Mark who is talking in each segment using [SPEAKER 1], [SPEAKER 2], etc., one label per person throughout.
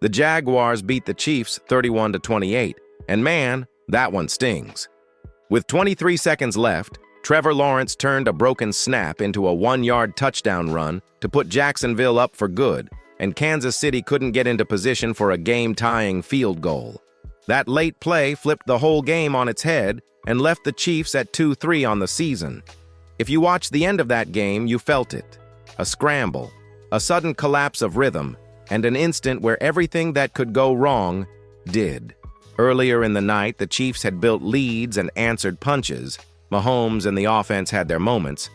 [SPEAKER 1] The Jaguars beat the Chiefs 31-28, and man, that one stings. With 23 seconds left, Trevor Lawrence turned a broken snap into a 1-yard touchdown run to put Jacksonville up for good, and Kansas City couldn't get into position for a game-tying field goal. That late play flipped the whole game on its head and left the Chiefs at 2-3 on the season. If you watched the end of that game, you felt it. A scramble, a sudden collapse of rhythm, and an instant where everything that could go wrong did. Earlier in the night, the Chiefs had built leads and answered punches. Mahomes and the offense had their moments,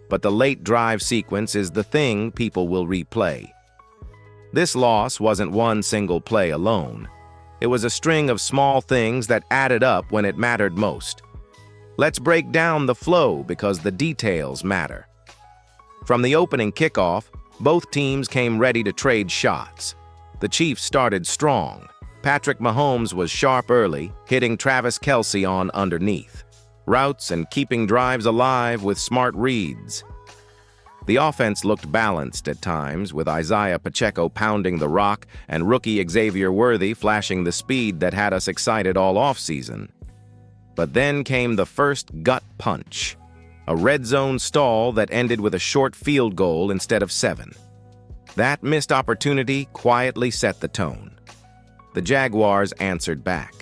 [SPEAKER 1] but the late drive sequence is the thing people will replay. This loss wasn't one single play alone. It was a string of small things that added up when it mattered most. Let's break down the flow because the details matter. From the opening kickoff, both teams came ready to trade shots. The Chiefs started strong. Patrick Mahomes was sharp early, hitting Travis Kelce on underneath routes and keeping drives alive with smart reads. The offense looked balanced at times, with Isaiah Pacheco pounding the rock and rookie Xavier Worthy flashing the speed that had us excited all offseason. But then came the first gut punch, a red zone stall that ended with a short field goal instead of 7. That missed opportunity quietly set the tone. The Jaguars answered back.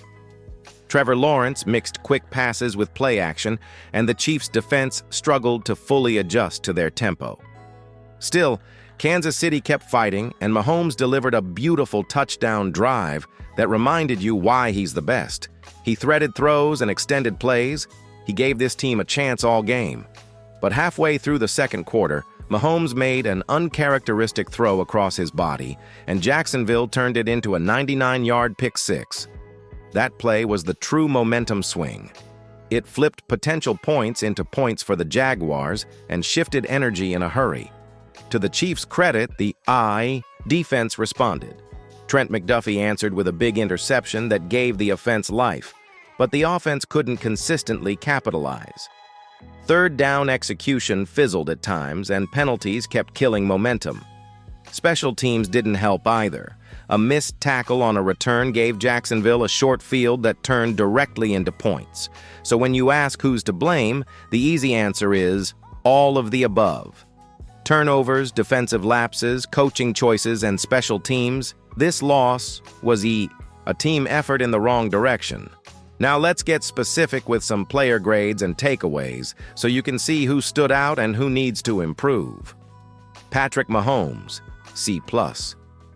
[SPEAKER 1] Trevor Lawrence mixed quick passes with play action, and the Chiefs' defense struggled to fully adjust to their tempo. Still, Kansas City kept fighting, and Mahomes delivered a beautiful touchdown drive that reminded you why he's the best. He threaded throws and extended plays. He gave this team a chance all game. But halfway through the second quarter, Mahomes made an uncharacteristic throw across his body, and Jacksonville turned it into a 99-yard pick-six. That play was the true momentum swing. It flipped potential points into points for the Jaguars and shifted energy in a hurry. To the Chiefs' credit, the defense responded. Trent McDuffie answered with a big interception that gave the offense life, but the offense couldn't consistently capitalize. Third down execution fizzled at times, and penalties kept killing momentum. Special teams didn't help either. A missed tackle on a return gave Jacksonville a short field that turned directly into points. So when you ask who's to blame, the easy answer is all of the above. Turnovers, defensive lapses, coaching choices, and special teams. This loss was a team effort in the wrong direction. Now let's get specific with some player grades and takeaways so you can see who stood out and who needs to improve. Patrick Mahomes, C+.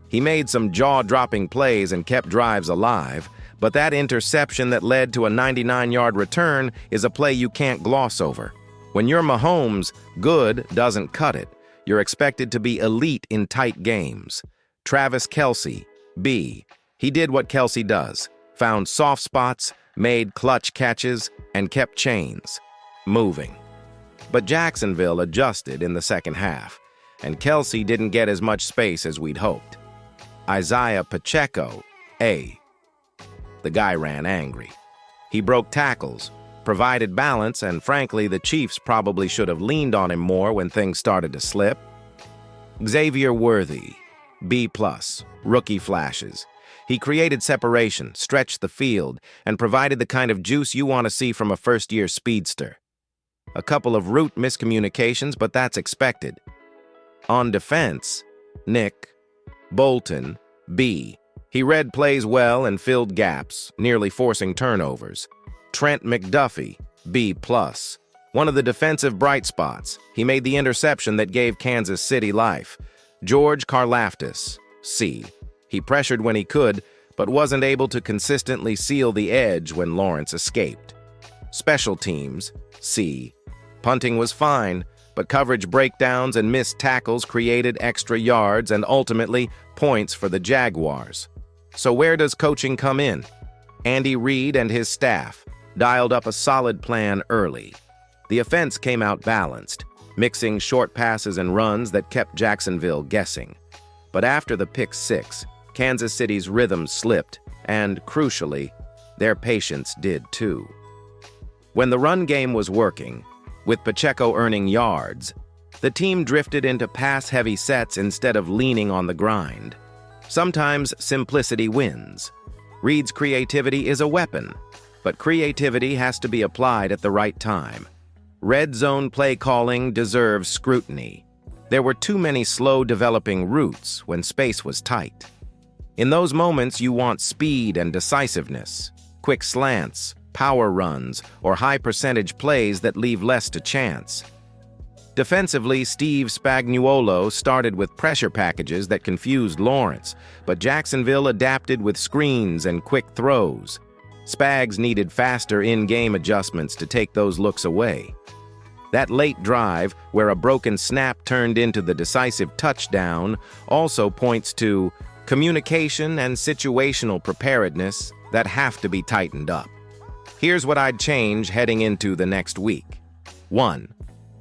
[SPEAKER 1] He made some jaw-dropping plays and kept drives alive, but that interception that led to a 99-yard return is a play you can't gloss over. When you're Mahomes, good doesn't cut it. You're expected to be elite in tight games. Travis Kelce, B. He did what Kelce does, found soft spots, made clutch catches, and kept chains moving. But Jacksonville adjusted in the second half, and Kelce didn't get as much space as we'd hoped. Isaiah Pacheco, A. The guy ran angry. He broke tackles, provided balance, and frankly, the Chiefs probably should have leaned on him more when things started to slip. Xavier Worthy, B+, rookie flashes. He created separation, stretched the field, and provided the kind of juice you want to see from a first-year speedster. A couple of route miscommunications, but that's expected. On defense, Nick Bolton, B. He read plays well and filled gaps, nearly forcing turnovers. Trent McDuffie, B+. One of the defensive bright spots. He made the interception that gave Kansas City life. George Karlaftis, C. He pressured when he could, but wasn't able to consistently seal the edge when Lawrence escaped. Special teams, C. Punting was fine, but coverage breakdowns and missed tackles created extra yards and ultimately points for the Jaguars. So where does coaching come in? Andy Reid and his staff dialed up a solid plan early. The offense came out balanced, mixing short passes and runs that kept Jacksonville guessing. But after the pick-six, Kansas City's rhythm slipped, and, crucially, their patience did too. When the run game was working, with Pacheco earning yards, the team drifted into pass-heavy sets instead of leaning on the grind. Sometimes simplicity wins. Reed's creativity is a weapon, but creativity has to be applied at the right time. Red zone play calling deserves scrutiny. There were too many slow-developing routes when space was tight. In those moments, you want speed and decisiveness, quick slants, power runs, or high-percentage plays that leave less to chance. Defensively, Steve Spagnuolo started with pressure packages that confused Lawrence, but Jacksonville adapted with screens and quick throws. Spags needed faster in-game adjustments to take those looks away. That late drive, where a broken snap turned into the decisive touchdown, also points to communication and situational preparedness that have to be tightened up. Here's what I'd change heading into the next week. 1.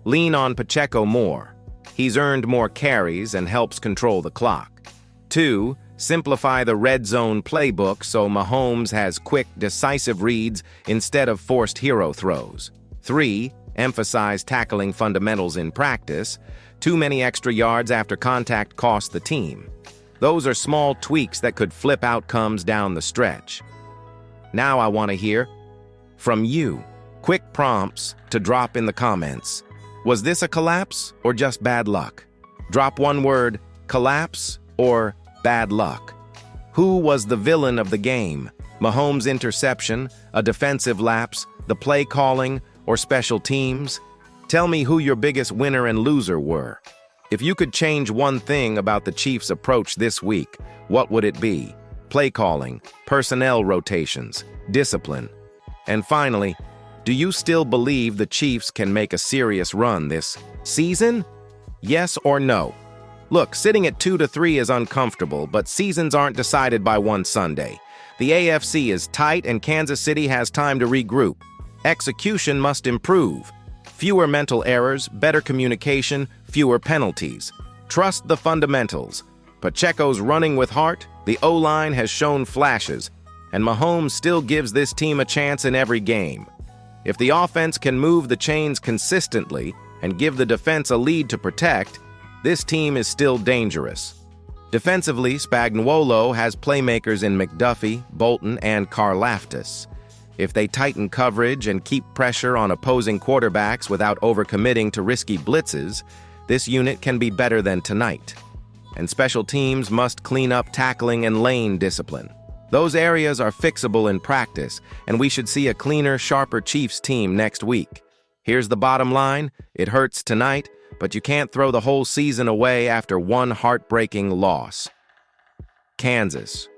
[SPEAKER 1] Lean on Pacheco more. He's earned more carries and helps control the clock. 2. Simplify the red zone playbook so Mahomes has quick, decisive reads instead of forced hero throws. 3. Emphasize tackling fundamentals in practice. Too many extra yards after contact cost the team. Those are small tweaks that could flip outcomes down the stretch. Now I want to hear from you. Quick prompts to drop in the comments. Was this a collapse or just bad luck? Drop one word, collapse or bad luck. Who was the villain of the game? Mahomes' interception, a defensive lapse, the play calling, or special teams? Tell me who your biggest winner and loser were. If you could change one thing about the Chiefs' approach this week, what would it be? Play calling, personnel rotations, discipline. And finally, do you still believe the Chiefs can make a serious run this season? Yes or no? Look, sitting at 2-3 is uncomfortable, but seasons aren't decided by one Sunday. The AFC is tight and Kansas City has time to regroup. Execution must improve. Fewer mental errors, better communication, fewer penalties. Trust the fundamentals. Pacheco's running with heart, the O-line has shown flashes, and Mahomes still gives this team a chance in every game. If the offense can move the chains consistently and give the defense a lead to protect, this team is still dangerous. Defensively, Spagnuolo has playmakers in McDuffie, Bolton, and Karlaftis. If they tighten coverage and keep pressure on opposing quarterbacks without overcommitting to risky blitzes, this unit can be better than tonight. And special teams must clean up tackling and lane discipline. Those areas are fixable in practice, and we should see a cleaner, sharper Chiefs team next week. Here's the bottom line: it hurts tonight, but you can't throw the whole season away after one heartbreaking loss. Kansas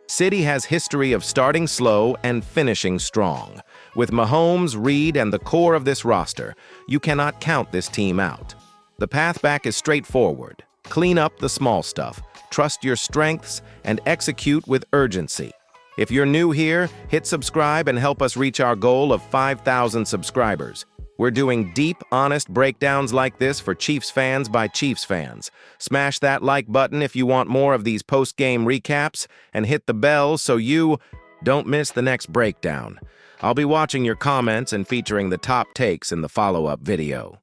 [SPEAKER 1] City has history of starting slow and finishing strong. With Mahomes, Reed, and the core of this roster, you cannot count this team out. The path back is straightforward. Clean up the small stuff, trust your strengths, and execute with urgency. If you're new here, hit subscribe and help us reach our goal of 5,000 subscribers. We're doing deep, honest breakdowns like this for Chiefs fans by Chiefs fans. Smash that like button if you want more of these post-game recaps, and hit the bell so you don't miss the next breakdown. I'll be watching your comments and featuring the top takes in the follow-up video.